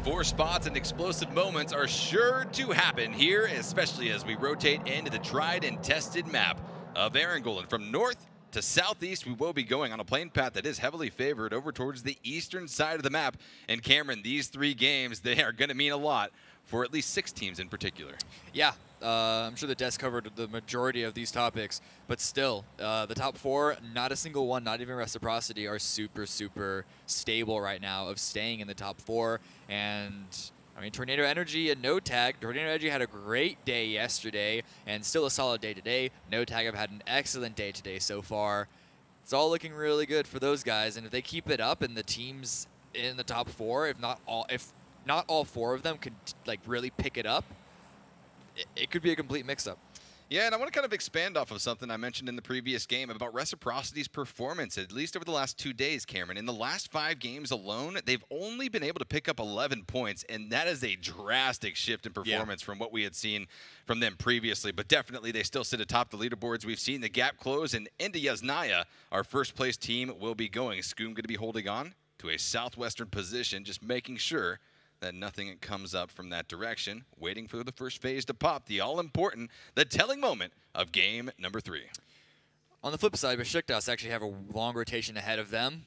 4 spots and explosive moments are sure to happen here, especially as we rotate into the tried and tested map of Erangel. And from north to southeast, we will be going on a plane path that is heavily favored over towards the eastern side of the map. And Cameron, these 3 games, they are going to mean a lot for at least 6 teams in particular. Yeah, I'm sure the desk covered the majority of these topics, but still, the top 4, not a single one, not even Reciprocity, are super, super stable right now of staying in the top 4. And I mean, Tornado Energy and No Tag. Tornado Energy had a great day yesterday and still a solid day today. No Tag have had an excellent day today so far. It's all looking really good for those guys, and if they keep it up and the teams in the top 4, if not all 4 of them could like really pick it up, it could be a complete mix-up. Yeah, and I want to kind of expand off of something I mentioned in the previous game about Reciprocity's performance, at least over the last 2 days, Cameron. In the last 5 games alone, they've only been able to pick up 11 points, and that is a drastic shift in performance from what we had seen from them previously. But definitely, they still sit atop the leaderboards. We've seen the gap close, and into Yasnaya, our first-place team, will be going. Scoom going to be holding on to a southwestern position, just making sure that nothing comes up from that direction, waiting for the first phase to pop, the all-important, the telling moment of game number 3. On the flip side, Beşiktaş actually have a long rotation ahead of them.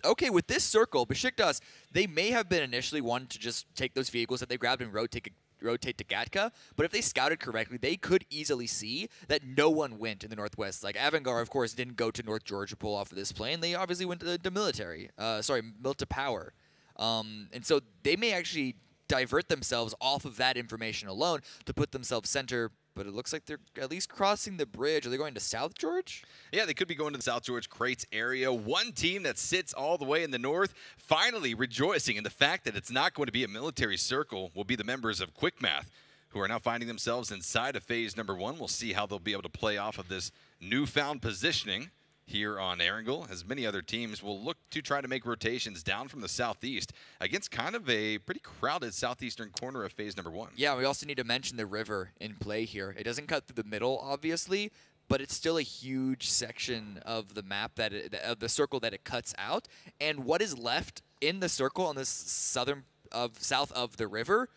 Okay, with this circle, Beşiktaş, they may have been initially wanting to just take those vehicles that they grabbed and rotate to Gatka, but if they scouted correctly, they could easily see that no one went in the northwest. Like AVANGAR, of course, didn't go to North Georgia Pool off of this plane. They obviously went to military. Milta Power. And so they may actually divert themselves off of that information alone to put themselves center, but it looks like they're at least crossing the bridge. Are they going to South George? Yeah, they could be going to the South George Crates area. One team that sits all the way in the north, finally rejoicing in the fact that it's not going to be a military circle, will be the members of Quickmath, who are now finding themselves inside of phase number 1. We'll see how they'll be able to play off of this newfound positioning here on Erangel, as many other teams will look to try to make rotations down from the southeast against kind of a pretty crowded southeastern corner of phase number 1. Yeah, we also need to mention the river in play here. It doesn't cut through the middle, obviously, but it's still a huge section of the map, of the circle that it cuts out. And what is left in the circle on this south of the river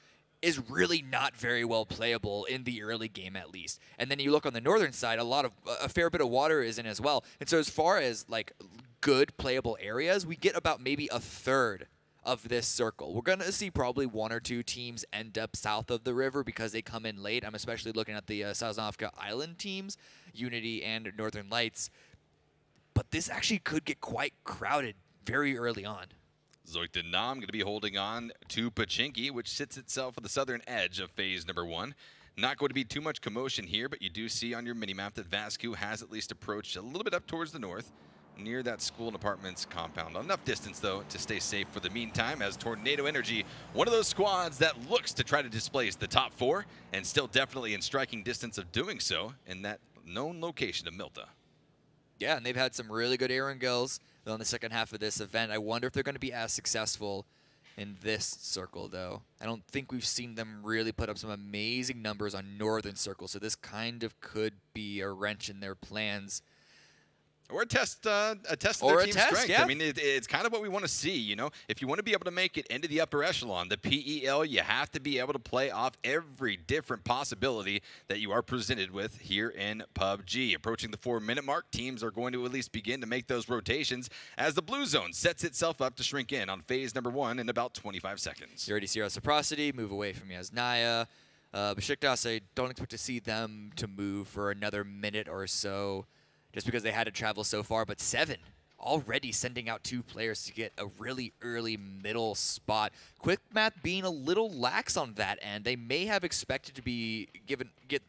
is really not very well playable in the early game, at least. And then you look on the northern side, a fair bit of water is in as well. And so as far as like good playable areas, we get about maybe a third of this circle. We're going to see probably 1 or 2 teams end up south of the river because they come in late. I'm especially looking at the Sazanavka Island teams, Unity and Northern Lights. But this actually could get quite crowded very early on. Zoekt and Naam going to be holding on to Pachinki, which sits itself at the southern edge of phase number 1. Not going to be too much commotion here, but you do see on your minimap that Vascu has at least approached a little bit up towards the north, near that school and apartments compound. Enough distance, though, to stay safe for the meantime, as Tornado Energy, one of those squads that looks to try to displace the top 4, and still definitely in striking distance of doing so in that known location of Milta. Yeah, and they've had some really good Erangels on the second half of this event. I wonder if they're going to be as successful in this circle, though. I don't think we've seen them really put up some amazing numbers on Northern Circle, so this kind of could be a wrench in their plans. Or a test of their team's strength. Yeah. I mean, it's kind of what we want to see, you know. If you want to be able to make it into the upper echelon, the PEL, you have to be able to play off every different possibility that you are presented with here in PUBG. Approaching the 4-minute mark, teams are going to at least begin to make those rotations as the blue zone sets itself up to shrink in on phase number 1 in about 25 seconds. You already see Reciprocity move away from Yasnaya. Beşiktaş, I don't expect to see them to move for another minute or so, just because they had to travel so far, but 7 already sending out 2 players to get a really early middle spot. Quickmath being a little lax on that end. They may have expected to be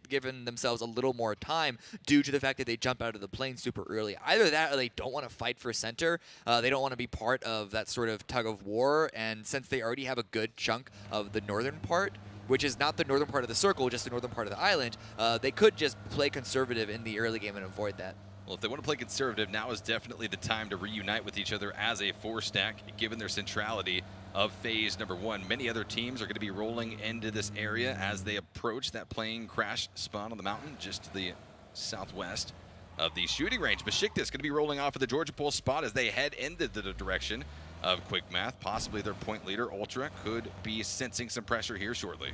given themselves a little more time due to the fact that they jump out of the plane super early. Either that or they don't want to fight for center. They don't want to be part of that sort of tug of war, and since they already have a good chunk of the northern part, which is not the northern part of the circle, just the northern part of the island, they could just play conservative in the early game and avoid that. Well, if they want to play conservative, now is definitely the time to reunite with each other as a 4-stack, given their centrality of phase number 1. Many other teams are going to be rolling into this area as they approach that plane crash spawn on the mountain just to the southwest of the shooting range. Beşiktaş going to be rolling off of the Georgia Pole spot as they head into the direction of Quickmath. Possibly their point leader, Ultra, could be sensing some pressure here shortly.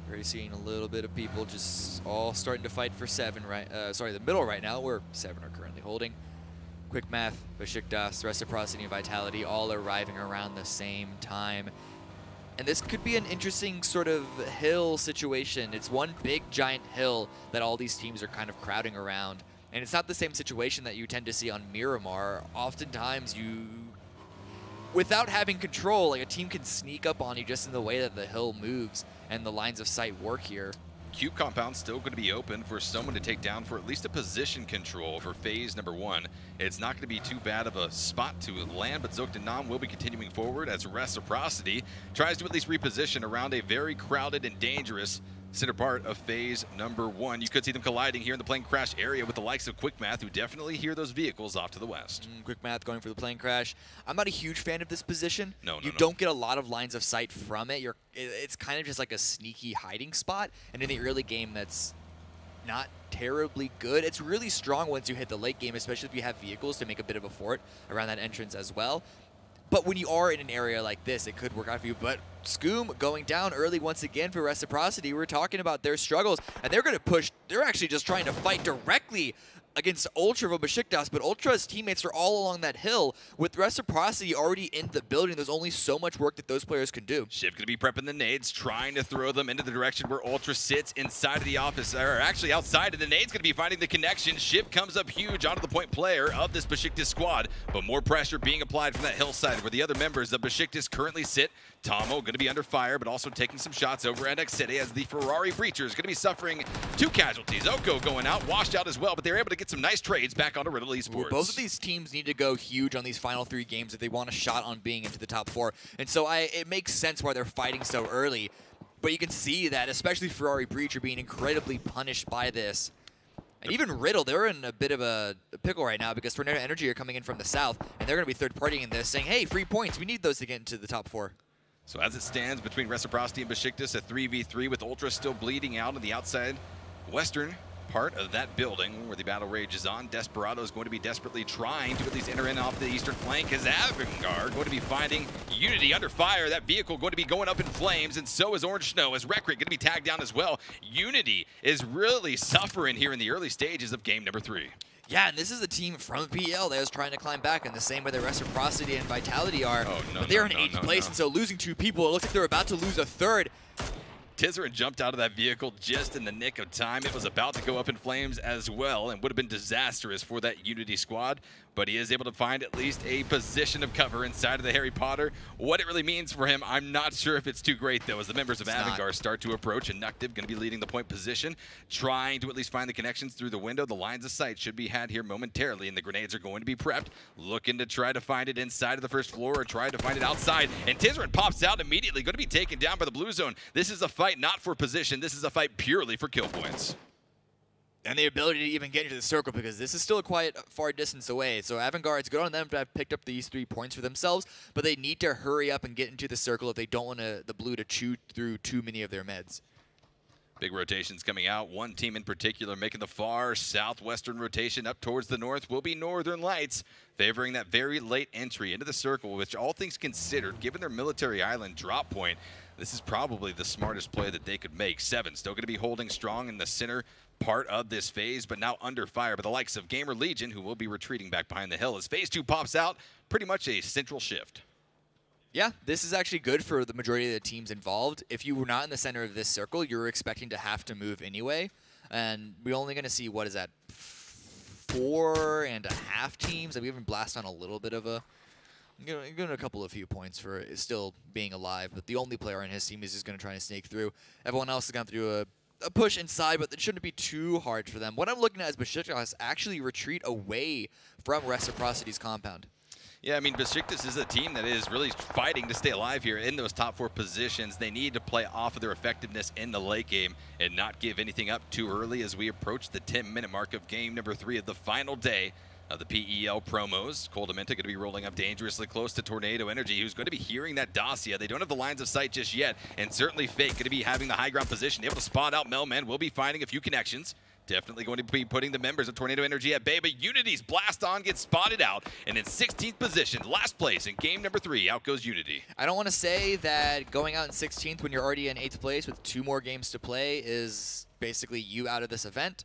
Already seeing a little bit of people just all starting to fight for 7 right, the middle right now, where 7 are currently holding. Quickmath, Beşiktaş, Reciprocity, and Vitality all arriving around the same time. And this could be an interesting sort of hill situation. It's one big giant hill that all these teams are kind of crowding around. And it's not the same situation that you tend to see on Miramar. Oftentimes without having control, like a team can sneak up on you just in the way that the hill moves and the lines of sight work here. Cube compound still going to be open for someone to take down for at least a position control for phase number 1. It's not going to be too bad of a spot to land, but Zoekt and Naam will be continuing forward as Reciprocity tries to at least reposition around a very crowded and dangerous center part of phase number 1. You could see them colliding here in the plane crash area with the likes of Quickmath, who definitely hear those vehicles off to the west. Quickmath going for the plane crash. I'm not a huge fan of this position. No. You don't get a lot of lines of sight from it. It's kind of just like a sneaky hiding spot, and in the early game, that's not terribly good. It's really strong once you hit the late game, especially if you have vehicles to make a bit of a fort around that entrance as well. But when you are in an area like this, it could work out for you. But Scoom going down early once again for Reciprocity. We're talking about their struggles, and they're going to push. They're actually just trying to fight directly against Ultra of Beşiktaş, but Ultra's teammates are all along that hill. With Reciprocity already in the building, there's only so much work that those players can do. Shiv going to be prepping the nades, trying to throw them into the direction where Ultra sits inside of the office, or actually outside, and the nade's going to be finding the connection. Shiv comes up huge onto the point player of this Beşiktaş squad, but more pressure being applied from that hillside where the other members of Beşiktaş currently sit. Tomo going to be under fire, but also taking some shots over at City as the Ferrari Breach is going to be suffering 2 casualties. Oko going out, washed out as well, but they're able to get some nice trades back onto Riddle Esports. Both of these teams need to go huge on these final 3 games if they want a shot on being into the top 4. And so it makes sense why they're fighting so early. But you can see that, especially Ferrari Breach, are being incredibly punished by this. And even Riddle, they're in a bit of a pickle right now because Tornado Energy are coming in from the south, and they're going to be third-partying this, saying, hey, free points, we need those to get into the top 4. So as it stands between Reciprocity and Beşiktaş, a 3v3 with Ultra still bleeding out on the outside western part of that building where the battle rage is on. Desperado is going to be desperately trying to at least enter in off the eastern flank as AVANGAR going to be finding Unity under fire. That vehicle going to be going up in flames, and so is Orange Snow as Recrit going to be tagged down as well. Unity is really suffering here in the early stages of game number 3. Yeah, and this is a team from PEL that is trying to climb back in the same way that Reciprocity and Vitality are. But they're in 8th place, and so losing 2 people, it looks like they're about to lose a 3rd. Tizerin jumped out of that vehicle just in the nick of time. It was about to go up in flames as well and would have been disastrous for that Unity squad, but he is able to find at least a position of cover inside of the Harry Potter. What it really means for him, I'm not sure if it's too great, though, as the members of AVANGAR start to approach, and Nuktiv going to be leading the point position, trying to at least find the connections through the window. The lines of sight should be had here momentarily, and the grenades are going to be prepped, looking to try to find it inside of the first floor or try to find it outside, and Tizerin pops out immediately, going to be taken down by the blue zone. This is a fight not for position. This is a fight purely for kill points. And the ability to even get into the circle, because this is still a quite far distance away. So AVANGAR, it's good on them to have picked up these 3 points for themselves, but they need to hurry up and get into the circle if they don't want the blue to chew through too many of their meds. Big rotations coming out. One team in particular making the far southwestern rotation up towards the north will be Northern Lights, favoring that very late entry into the circle, which all things considered, given their military island drop point, this is probably the smartest play that they could make. 7 still going to be holding strong in the center part of this phase, but now under fire by the likes of GamerLegion, who will be retreating back behind the hill as phase 2 pops out. Pretty much a central shift. Yeah, this is actually good for the majority of the teams involved. If you were not in the center of this circle, you're expecting to have to move anyway. And we're only going to see, what is that, 4.5 teams? We even blast on a little bit of a... Giving a couple of few points for still being alive, but the only player on his team is just going to try and snake through. Everyone else has gone through a push inside, but it shouldn't be too hard for them. What I'm looking at is Beşiktaş actually retreat away from Reciprocity's compound. Yeah, I mean, Beşiktaş is a team that is really fighting to stay alive here in those top 4 positions. They need to play off of their effectiveness in the late game and not give anything up too early as we approach the 10-minute mark of game number 3 of the final day of the PEL promos. Coldamenta going to be rolling up dangerously close to Tornado Energy, who's going to be hearing that Dacia. They don't have the lines of sight just yet, and certainly Fake going to be having the high ground position, able to spot out Melman. Will be finding a few connections. definitely going to be putting the members of Tornado Energy at bay, but Unity's Blast On gets spotted out, and in 16th position, last place in game number 3, out goes Unity. I don't want to say that going out in 16th when you're already in 8th place with 2 more games to play is basically you out of this event,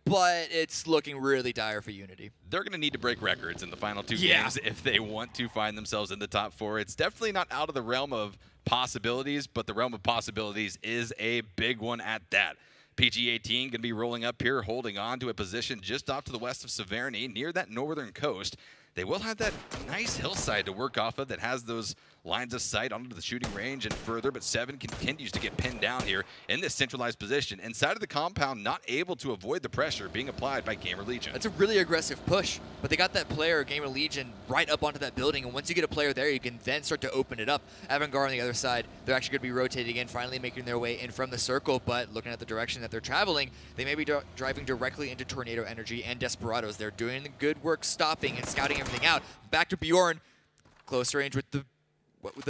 but it's looking really dire for Unity. They're going to need to break records in the final 2 games if they want to find themselves in the top 4. It's definitely not out of the realm of possibilities, but the realm of possibilities is a big one at that. PG-18 going to be rolling up here, holding on to a position just off to the west of Severny, near that northern coast. They will have that nice hillside to work off of that has those lines of sight onto the shooting range and further, but 7 continues to get pinned down here in this centralized position. Inside of the compound, not able to avoid the pressure being applied by GamerLegion. That's a really aggressive push, but they got that player, GamerLegion, right up onto that building, and once you get a player there, you can then start to open it up. AVANGAR on the other side, they're actually going to be rotating in, finally making their way in from the circle, but looking at the direction that they're traveling, they may be driving directly into Tornado Energy and Desperados. They're doing the good work stopping and scouting everything out. Back to Bjorn, close range with the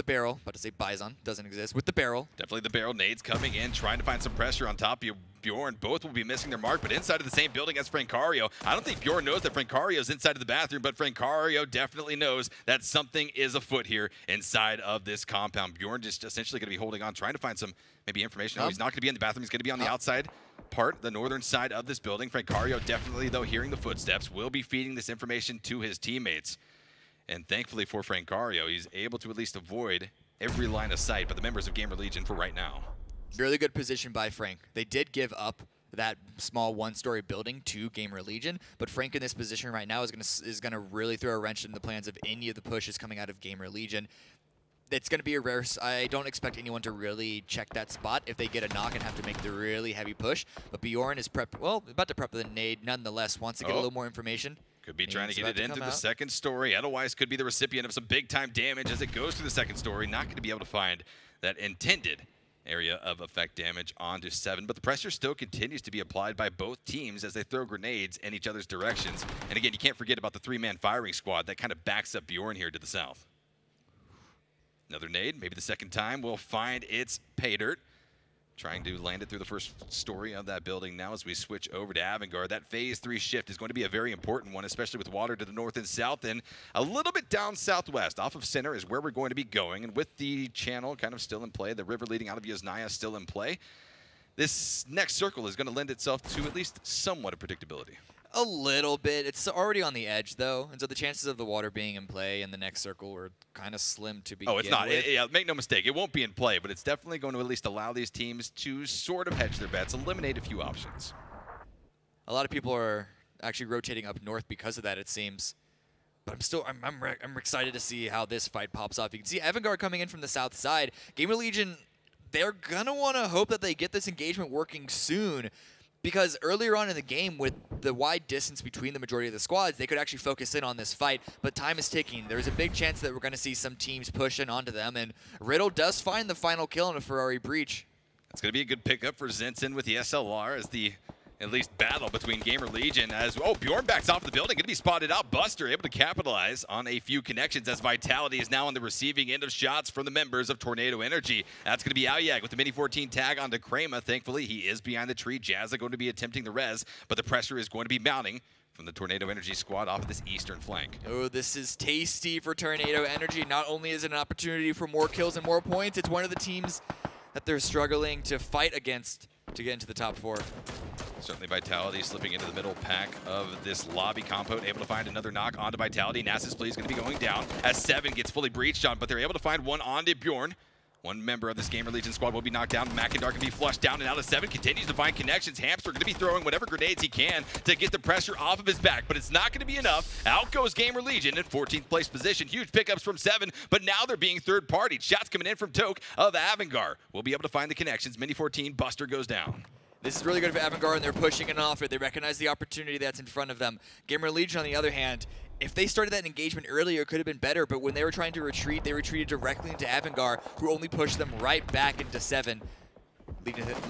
barrel, about to say Bison, doesn't exist, with the barrel. Definitely the barrel. Nades coming in, trying to find some pressure on top of Bjorn. Both will be missing their mark, but inside of the same building as Francario. I don't think Bjorn knows that Francario's inside of the bathroom, but Francario definitely knows that something is afoot here inside of this compound. Bjorn just essentially going to be holding on, trying to find some maybe information. No, he's not going to be in the bathroom. He's going to be on the outside part, the northern side of this building. Francario definitely, though, hearing the footsteps, will be feeding this information to his teammates. And thankfully for Francario, he's able to at least avoid every line of sight by the members of GamerLegion for right now. Really good position by Frank. They did give up that small one-story building to GamerLegion, but Frank in this position right now is gonna really throw a wrench in the plans of any of the pushes coming out of GamerLegion. It's going to be a rare. I don't expect anyone to really check that spot if they get a knock and have to make the really heavy push. But Bjorn is about to prep the nade nonetheless. Wants to get a little more information. Could be trying to get it into the second story. Otherwise, could be the recipient of some big-time damage as it goes through the second story. Not going to be able to find that intended area of effect damage onto 7. But the pressure still continues to be applied by both teams as they throw grenades in each other's directions. And again, you can't forget about the 3-man firing squad that kind of backs up Bjorn here to the south. Another nade, maybe the second time, will find its pay dirt. Trying to land it through the first story of that building now as we switch over to AVANGAR. That phase 3 shift is going to be a very important one, especially with water to the north and south, and a little bit down southwest. Off of center is where we're going to be going, and with the channel kind of still in play, the river leading out of Yasnaya still in play, this next circle is going to lend itself to at least somewhat of predictability. A little bit. It's already on the edge, though, and so the chances of the water being in play in the next circle are kind of slim to begin with. Oh, it's not. Yeah, make no mistake. It won't be in play, but it's definitely going to at least allow these teams to sort of hedge their bets, eliminate a few options. A lot of people are actually rotating up north because of that, it seems. But I'm excited to see how this fight pops off. You can see AVANGAR coming in from the south side. GamerLegion, they're going to want to hope that they get this engagement working soon, because earlier on in the game, with the wide distance between the majority of the squads, they could actually focus in on this fight, but time is ticking. There's a big chance that we're going to see some teams pushing onto them, and Riddle does find the final kill on a Ferrari Breach. That's going to be a good pickup for Zenson with the SLR as the at least battle between GamerLegion as, oh, Bjorn backs off the building, going to be spotted out. Buster able to capitalize on a few connections as Vitality is now on the receiving end of shots from the members of Tornado Energy. That's going to be Aoyag with the Mini 14 tag onto Krema. Thankfully, he is behind the tree. Jazza going to be attempting the res, but the pressure is going to be mounting from the Tornado Energy squad off of this eastern flank. Oh, this is tasty for Tornado Energy. Not only is it an opportunity for more kills and more points, it's one of the teams that they're struggling to fight against to get into the top 4. Certainly Vitality slipping into the middle pack of this lobby compote, able to find another knock onto Vitality. Nasus Plea is going to be going down as 7 gets fully breached on, but they're able to find one onto Bjorn. One member of this GamerLegion squad will be knocked down. Makindar can be flushed down and out of 7, continues to find connections. Hamster going to be throwing whatever grenades he can to get the pressure off of his back, but it's not going to be enough. Out goes GamerLegion in 14th place position. Huge pickups from 7, but now they're being third-partied. Shots coming in from Toke of AVANGAR. We'll be able to find the connections. Mini 14, Buster goes down. This is really good for AVANGAR, and they're pushing it off it. They recognize the opportunity that's in front of them. GamerLegion, on the other hand, if they started that engagement earlier, it could have been better, but when they were trying to retreat, they retreated directly into AVANGAR, who only pushed them right back into 7,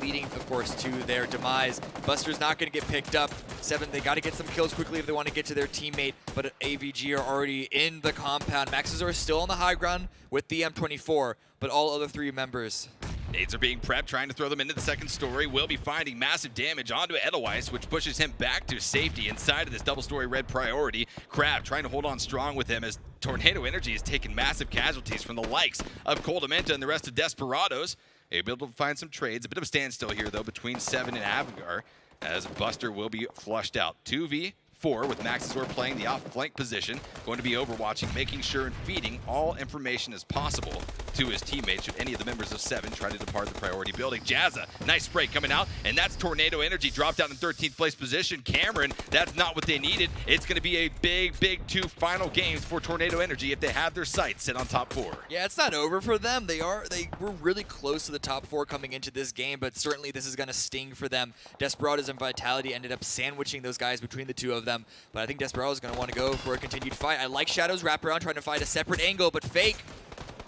leading, of course, to their demise. Buster's not going to get picked up. 7, they got to get some kills quickly if they want to get to their teammate, but AVG are already in the compound. Maxazor is still on the high ground with the M24, but all other 3 members Nades are being prepped, trying to throw them into the second story. Will be finding massive damage onto Edelweiss, which pushes him back to safety inside of this double-story red priority. Crab trying to hold on strong with him as Tornado Energy has taken massive casualties from the likes of Coldamenta and the rest of Desperados. Able to find some trades. A bit of a standstill here, though, between Seven and AVANGAR, as Buster will be flushed out. 2v4 with Maxizor playing the off-flank position, going to be overwatching, making sure and feeding all information as possible to his teammates should any of the members of Seven try to depart the priority building. Jazza, nice spray coming out, and that's Tornado Energy dropped out in 13th place position. Cameron, that's not what they needed. It's going to be a big 2 final games for Tornado Energy if they have their sights set on top 4. Yeah, it's not over for them. They were really close to the top 4 coming into this game, but certainly this is going to sting for them. Desperados and Vitality ended up sandwiching those guys between the two of them, but I think Desperado is going to want to go for a continued fight. I like Shadow's wraparound, trying to find a separate angle, but Fake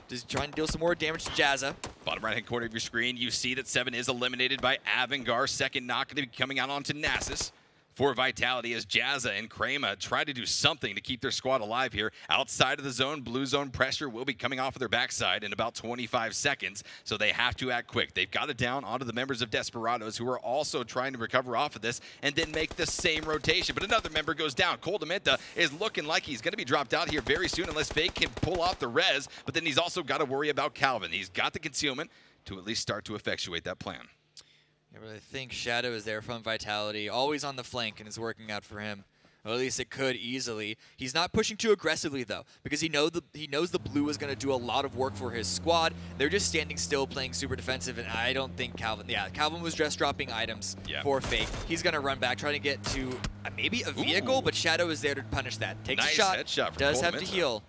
just trying to deal some more damage to Jazza. Bottom right-hand corner of your screen, you see that Seven is eliminated by AVANGAR. Second knock going to be coming out onto Nasus. For Vitality as Jazza and Krema try to do something to keep their squad alive here. Outside of the zone, blue zone pressure will be coming off of their backside in about 25 seconds, so they have to act quick. They've got it down onto the members of Desperados, who are also trying to recover off of this and then make the same rotation. But another member goes down. Coldamenta is looking like he's going to be dropped out here very soon unless Fake can pull off the res, but then he's also got to worry about Calvin. He's got the concealment to at least start to effectuate that plan. I really think Shadow is there from Vitality, always on the flank, and is working out for him. Or at least it could easily. He's not pushing too aggressively, though, because he knows the blue is going to do a lot of work for his squad. They're just standing still, playing super defensive, and I don't think Calvin... Yeah, Calvin was just dropping items for Fake. He's going to run back, trying to get to maybe a vehicle, but Shadow is there to punish that. Takes a shot, headshot does have to heal.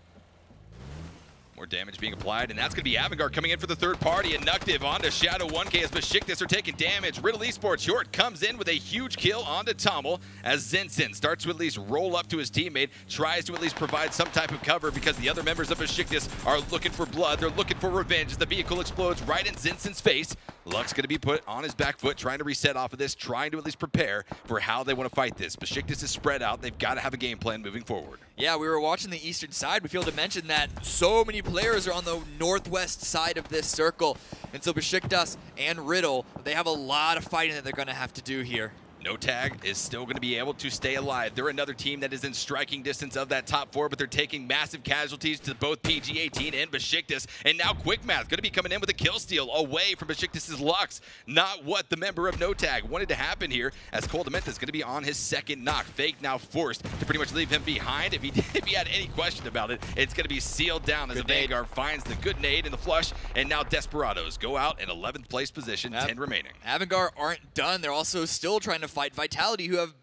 More damage being applied, and that's going to be AVANGAR coming in for the third party. Inductive onto Shadow 1K as Beşiktaş are taking damage. Riddle Esports short comes in with a huge kill onto Tommel as Zinsen starts to at least roll up to his teammate, tries to at least provide some type of cover because the other members of Beşiktaş are looking for blood. They're looking for revenge as the vehicle explodes right in Zinsen's face. Luck's going to be put on his back foot, trying to reset off of this, trying to at least prepare for how they want to fight this. Beşiktaş is spread out. They've got to have a game plan moving forward. Yeah, we were watching the eastern side. We failed to mention that so many players are on the northwest side of this circle. And so Beşiktaş and Riddle, they have a lot of fighting that they're going to have to do here. No Tag is still going to be able to stay alive. They're another team that is in striking distance of that top 4, but they're taking massive casualties to both PG-18 and Beşiktaş. And now Quickmath going to be coming in with a kill steal away from Beşiktaş's Lux. Not what the member of No Tag wanted to happen here, as Coldamenta is going to be on his second knock. Fake now forced to pretty much leave him behind. If he had any question about it, it's going to be sealed down as AVANGAR finds the good nade and the flush. And now Desperados go out in 11th place position, 10 remaining. AVANGAR aren't done. They're also still trying to fight Vitality, who have,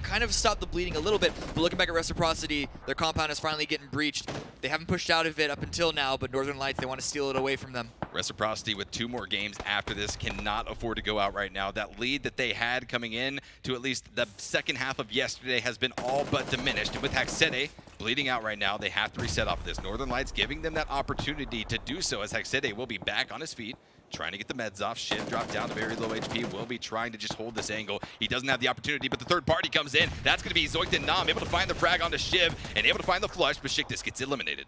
kind of stopped the bleeding a little bit. But looking back at Reciprocity, their compound is finally getting breached. They haven't pushed out of it up until now, but Northern Lights, they want to steal it away from them. Reciprocity with 2 more games after this cannot afford to go out right now. That lead that they had coming in to at least the second half of yesterday has been all but diminished. And with Haxede bleeding out right now, they have to reset off of this. Northern Lights giving them that opportunity to do so, as Haxede will be back on his feet, trying to get the meds off. Shiv dropped down to very low HP. Will be trying to just hold this angle. He doesn't have the opportunity, but the third party comes in. That's going to be Zoekt and Naam, able to find the frag onto Shiv and able to find the flush. Beşiktaş gets eliminated.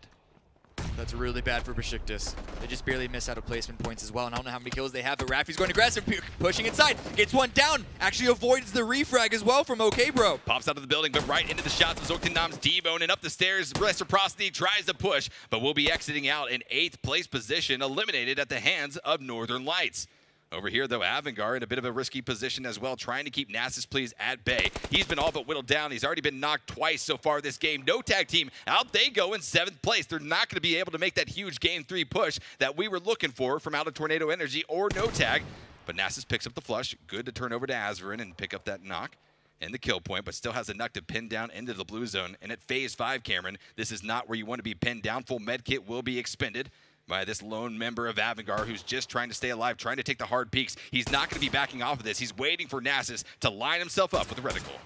That's really bad for Beşiktaş. They just barely miss out of placement points as well, and I don't know how many kills they have, but Rafi's going aggressive, pushing inside, gets one down, actually avoids the refrag as well from OK Bro. Pops out of the building, but right into the shots of Zoekt and Naam's D-Bone, and up the stairs, Reciprocity tries to push, but will be exiting out in 8th place position, eliminated at the hands of Northern Lights. Over here, though, AVANGAR in a bit of a risky position as well, trying to keep Nasus Please at bay. He's been all but whittled down. He's already been knocked twice so far this game. No Tag team, out they go in 7th place. They're not going to be able to make that huge Game 3 push that we were looking for from out of Tornado Energy or No Tag. But Nasus picks up the flush. Good to turn over to Azvarin and pick up that knock and the kill point, but still has enough to pin down into the blue zone. And at Phase 5, Cameron, this is not where you want to be pinned down. Full med kit will be expended by this lone member of AVANGAR who's just trying to stay alive, trying to take the hard peaks. He's not going to be backing off of this. He's waiting for Nasus to line himself up with a reticle.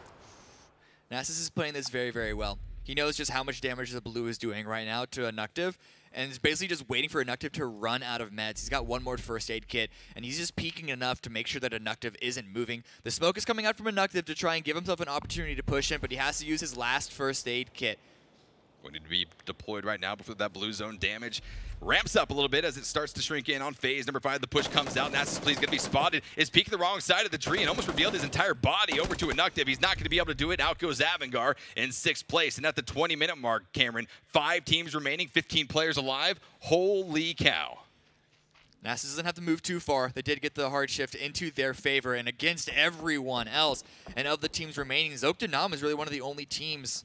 Nasus is playing this very, very well. He knows just how much damage the blue is doing right now to Inductive, and is basically just waiting for Inductive to run out of meds. He's got one more first aid kit, and he's just peeking enough to make sure that Inductive isn't moving. The smoke is coming out from Inductive to try and give himself an opportunity to push him, but he has to use his last first aid kit. Going to be deployed right now before that blue zone damage ramps up a little bit as it starts to shrink in on phase number 5. The push comes out. Nasus Please going to be spotted. Is peeking the wrong side of the tree and almost revealed his entire body over to Inuktiv. He's not going to be able to do it. Out goes AVANGAR in 6th place. And at the 20-minute mark, Cameron, 5 teams remaining, 15 players alive. Holy cow. Nasus doesn't have to move too far. They did get the hard shift into their favor and against everyone else. And of the teams remaining, Zoekt and Naam is really one of the only teams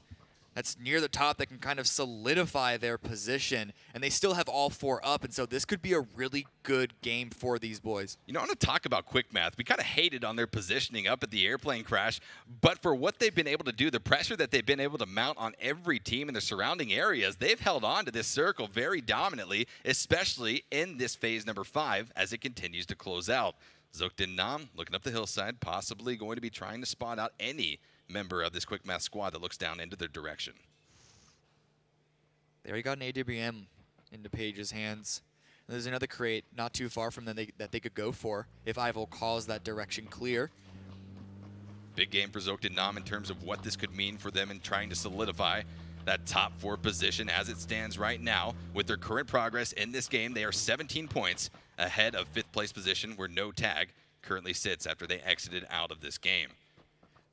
that's near the top that can kind of solidify their position. And they still have all 4 up, and so this could be a really good game for these boys. You know, I want to talk about Quickmath. We kind of hated on their positioning up at the airplane crash, but for what they've been able to do, the pressure that they've been able to mount on every team in the surrounding areas, they've held on to this circle very dominantly, especially in this phase number 5 as it continues to close out. Zoekt and Naam looking up the hillside, possibly going to be trying to spot out any member of this Quickmath squad that looks down into their direction. They already got an AWM into Page's hands. And there's another crate not too far from them that they could go for if Ival calls that direction clear. Big game for Zoekt and Naam in terms of what this could mean for them in trying to solidify that top 4 position as it stands right now. With their current progress in this game, they are 17 points ahead of 5th place position where no tag currently sits after they exited out of this game.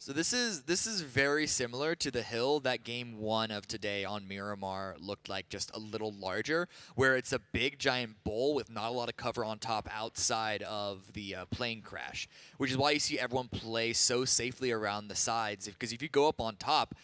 So this is very similar to the hill that game 1 of today on Miramar looked like, just a little larger, where it's a big giant bowl with not a lot of cover on top outside of the plane crash, which is why you see everyone play so safely around the sides, because if you go up on top,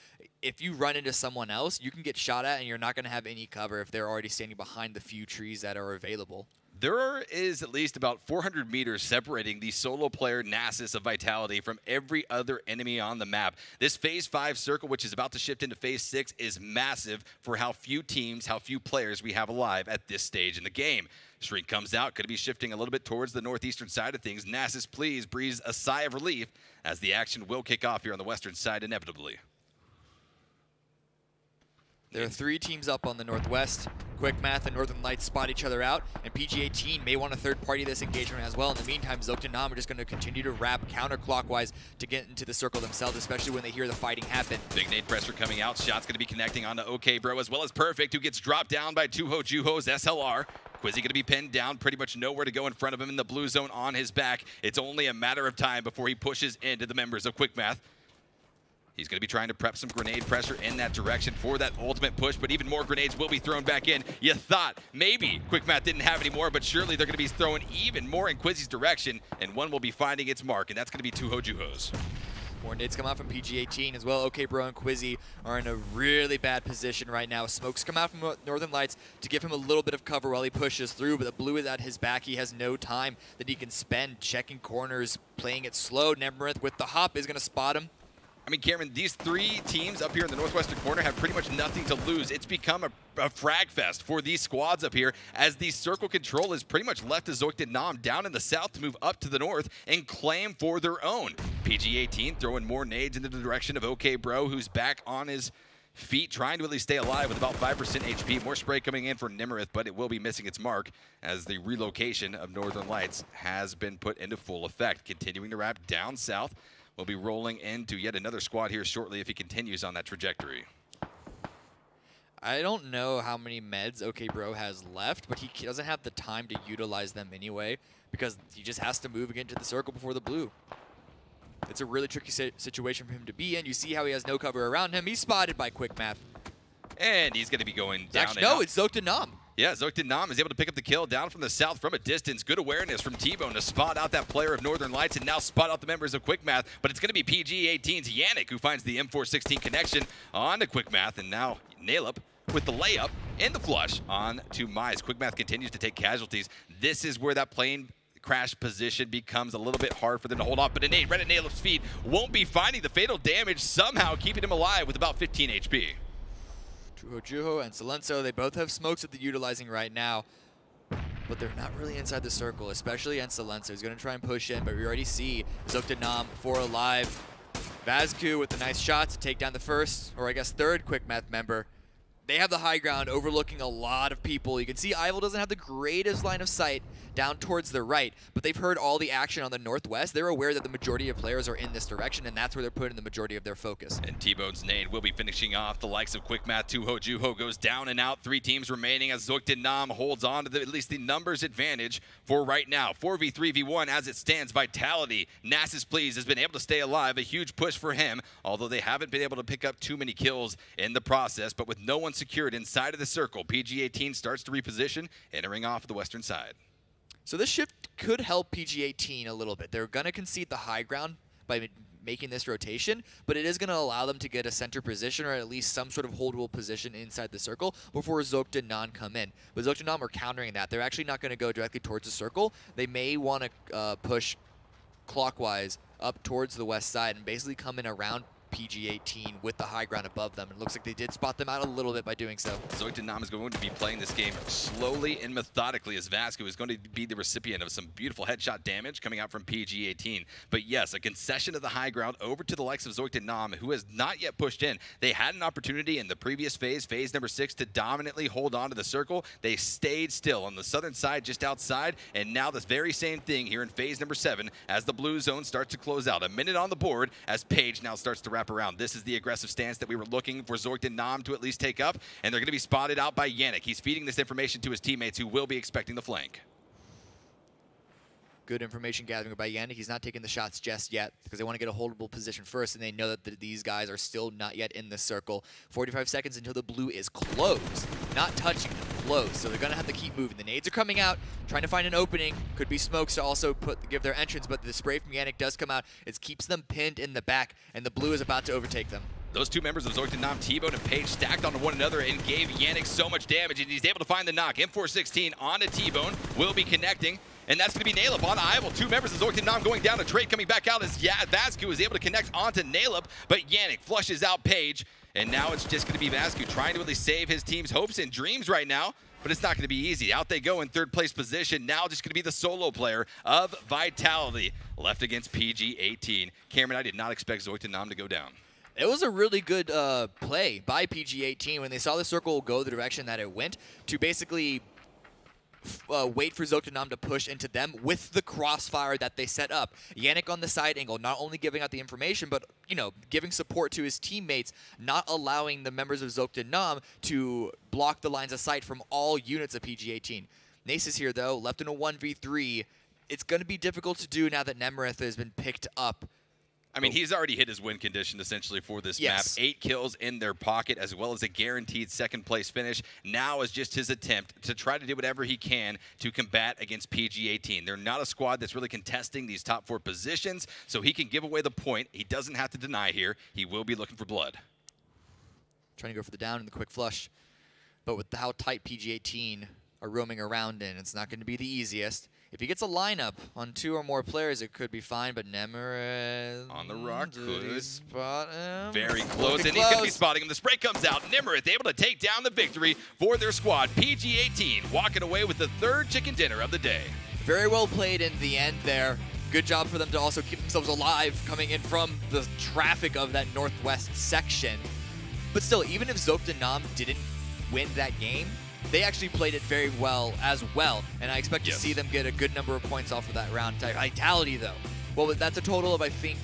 if you run into someone else, you can get shot at and you're not going to have any cover if they're already standing behind the few trees that are available. There is at least about 400 meters separating the solo player Nasus of Vitality from every other enemy on the map. This Phase 5 circle, which is about to shift into Phase 6, is massive for how few teams, how few players we have alive at this stage in the game. Shrink comes out, could be shifting a little bit towards the northeastern side of things. Nasus Please breathes a sigh of relief as the action will kick off here on the western side inevitably. There are 3 teams up on the northwest. Quickmath and Northern Lights spot each other out, and PG-18 may want to third-party this engagement as well. In the meantime, Zoekt and Naam are just going to continue to wrap counterclockwise to get into the circle themselves, especially when they hear the fighting happen. Big nade pressure coming out. Shot's going to be connecting onto OK Bro, as well as Perfect, who gets dropped down by Juho's SLR. Quizzy going to be pinned down, pretty much nowhere to go in front of him in the blue zone on his back. It's only a matter of time before he pushes into the members of Quickmath. He's going to be trying to prep some grenade pressure in that direction for that ultimate push, but even more grenades will be thrown back in. You thought maybe Quickmath didn't have any more, but surely they're going to be throwing even more in Quizzy's direction, and one will be finding its mark, and that's going to be Juho's. More nades come out from PG-18 as well. OK Bro and Quizzy are in a really bad position right now. Smokes come out from Northern Lights to give him a little bit of cover while he pushes through, but the blue is at his back. He has no time that he can spend checking corners, playing it slow. Nemerith with the hop is going to spot him. I mean, Cameron, these 3 teams up here in the northwestern corner have pretty much nothing to lose. It's become a frag fest for these squads up here, as the circle control is pretty much left to Zoekt and Naam down in the south to move up to the north and claim for their own. PG-18 throwing more nades into the direction of OK Bro, who's back on his feet, trying to at least stay alive with about 5% HP. More spray coming in for Nemerith, but it will be missing its mark as the relocation of Northern Lights has been put into full effect. Continuing to wrap down south. We'll be rolling into yet another squad here shortly if he continues on that trajectory. I don't know how many meds OK Bro has left, but he doesn't have the time to utilize them anyway because he just has to move again to the circle before the blue. It's a really tricky situation for him to be in. You see how he has no cover around him. He's spotted by Quickmath. And he's going to be going down. Actually, no, it's Zoekt and Naam. Yeah, Zoekt and Naam is able to pick up the kill down from the south from a distance. Good awareness from T-Bone to spot out that player of Northern Lights and now spot out the members of Quickmath. But it's going to be PG-18's Yannick who finds the M416 connection on to Quickmath. And now Nailup with the layup and the flush on to Mize. Quickmath continues to take casualties. This is where that plane crash position becomes a little bit hard for them to hold off. But a nade right at Nailup's feet won't be finding the fatal damage, somehow keeping him alive with about 15 HP. Juho and Silencio, they both have smokes that they're utilizing right now, but they're not really inside the circle, especially on Silencio. He's going to try and push in, but we already see Zoekt and Naam 4 alive. Vazku with a nice shot to take down the first, or I guess third Quickmath member. they have the high ground overlooking a lot of people. You can see Ival doesn't have the greatest line of sight down towards the right, but they've heard all the action on the northwest. They're aware that the majority of players are in this direction, and that's where they're putting the majority of their focus. And T-Bone's nade will be finishing off the likes of Quickmath. Tuho Juho goes down and out. 3 teams remaining as Zoekt and Naam holds on to at least the numbers advantage for right now. 4v3v1 as it stands. Vitality, Nasus Please has been able to stay alive. A huge push for him, although they haven't been able to pick up too many kills in the process. But with no one secured inside of the circle, PG-18 starts to reposition, entering off the western side. So this shift could help PG-18 a little bit. They're going to concede the high ground by making this rotation, but it is going to allow them to get a center position or at least some sort of holdable position inside the circle before Zoekt and Naam come in. But Zoekt and Naam are countering that. They're actually not going to go directly towards the circle. They may want to push clockwise up towards the west side and basically come in around PG-18 with the high ground above them. It looks like they did spot them out a little bit by doing so. Zoekt and Naam is going to be playing this game slowly and methodically as Vasco is going to be the recipient of some beautiful headshot damage coming out from PG-18. But yes, a concession of the high ground over to the likes of Zoekt and Naam, who has not yet pushed in. They had an opportunity in the previous phase, phase number 6, to dominantly hold on to the circle. They stayed still on the southern side just outside, and now the very same thing here in phase number 7 as the blue zone starts to close out. A minute on the board as Page now starts to wrap around. This is the aggressive stance that we were looking for Zoekt and Naam to at least take up, and they're going to be spotted out by Yannick. He's feeding this information to his teammates who will be expecting the flank. Good information gathering by Yannick. He's not taking the shots just yet because they want to get a holdable position first, and they know that these guys are still not yet in the circle. 45 seconds until the blue is closed. Not touching them, closed. So they're going to have to keep moving. The nades are coming out, trying to find an opening. Could be smokes to also give their entrance, but the spray from Yannick does come out. It keeps them pinned in the back, and the blue is about to overtake them. Those two members of Zoekt and Naam, T-Bone and Page, stacked onto one another and gave Yannick so much damage, and he's able to find the knock. M416 onto T-Bone, will be connecting. And that's going to be Nalep on Ival. 2 members of Zoekt and Naam going down. A trade coming back out as Vasco is able to connect onto Nalep, but Yannick flushes out Page. And now it's just going to be Vasco trying to really save his team's hopes and dreams right now, but it's not going to be easy. Out they go in 3rd place position. Now just going to be the solo player of Vitality left against PG-18. Cameron, I did not expect Zoekt and Naam to go down. It was a really good play by PG-18 when they saw the circle go the direction that it went to basically wait for Zoekt and Naam to push into them with the crossfire that they set up. Yannick on the side angle, not only giving out the information, but, you know, giving support to his teammates, not allowing the members of Zoekt and Naam to block the lines of sight from all units of PG-18. Nasus here, though, left in a 1v3. It's going to be difficult to do now that Nemerith has been picked up. I mean, he's already hit his win condition, essentially, for this map. 8 kills in their pocket, as well as a guaranteed 2nd place finish. Now is just his attempt to try to do whatever he can to combat against PG-18. They're not a squad that's really contesting these top 4 positions, so he can give away the point. He doesn't have to deny here. He will be looking for blood. Trying to go for the down and the quick flush. But with how tight PG-18 are roaming around in, it's not going to be the easiest. If he gets a lineup on 2 or more players, it could be fine, but Nemerith on the rock could spot him. Very close, and he's going to be spotting him. The spray comes out. Nemerith able to take down the victory for their squad. PG-18 walking away with the 3rd chicken dinner of the day. Very well played in the end there. Good job for them to also keep themselves alive coming in from the traffic of that northwest section. But still, even if Zoekt and Naam didn't win that game, they actually played it very well as well, and I expect to see them get a good number of points off of that round. Vitality, though, well, that's a total of, I think,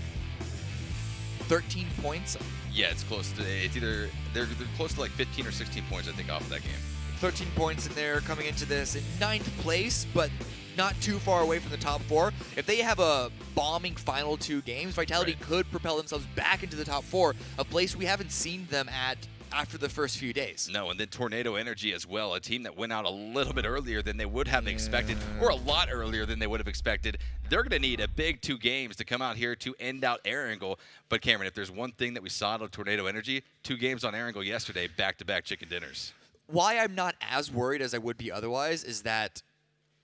13 points. Yeah, it's close to, it's either, they're close to like 15 or 16 points, I think, off of that game. 13 points in there coming into this in 9th place, but not too far away from the top 4. If they have a bombing final 2 games, Vitality could propel themselves back into the top 4, a place we haven't seen them at after the first few days. No, and then Tornado Energy as well, a team that went out a little bit earlier than they would have expected, or a lot earlier than they would have expected. They're going to need a big 2 games to come out here to end out Erangel. But Cameron, if there's one thing that we saw out of Tornado Energy, 2 games on Erangel yesterday, back-to-back chicken dinners. Why I'm not as worried as I would be otherwise is that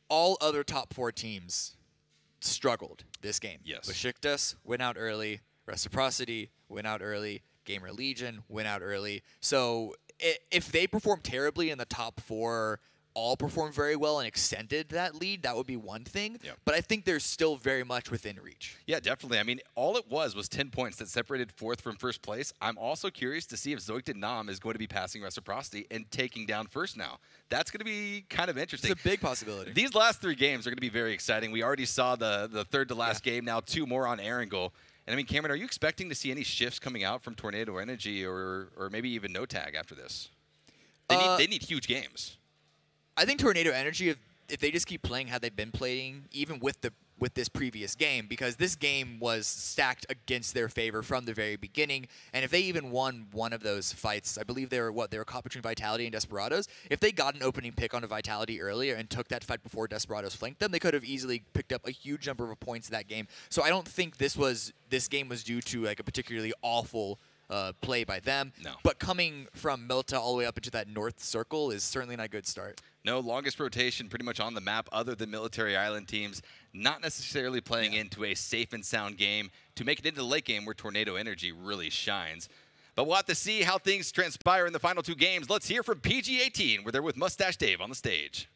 all other top 4 teams struggled this game. Yes. Beşiktaş went out early, Reciprocity went out early, GamerLegion went out early. So if they perform terribly in the top 4 all performed very well and extended that lead, that would be one thing. Yeah. But I think they're still very much within reach. Yeah, definitely. I mean, all it was 10 points that separated fourth from first place. I'm also curious to see if Zoekt and Naam is going to be passing Reciprocity and taking down first now. That's going to be kind of interesting. It's a big possibility. These last 3 games are going to be very exciting. We already saw the third to last game, now 2 more on Erangel. And I mean, Cameron, are you expecting to see any shifts coming out from Tornado Energy or maybe even no tag after this? They need huge games. I think Tornado Energy, if they just keep playing how they've been playing, even with this previous game, because this game was stacked against their favor from the very beginning, and if they even won one of those fights, I believe they were caught between Vitality and Desperados. If they got an opening pick on a Vitality earlier and took that fight before Desperados flanked them, they could have easily picked up a huge number of points that game. So I don't think this game was due to like a particularly awful play by them. No. But coming from Milta all the way up into that north circle is certainly not a good start. No, longest rotation pretty much on the map other than Military Island teams, not necessarily playing into a safe and sound game to make it into the late game where Tornado Energy really shines. But we'll have to see how things transpire in the final 2 games. Let's hear from PG18, where they're with Mustache Dave on the stage.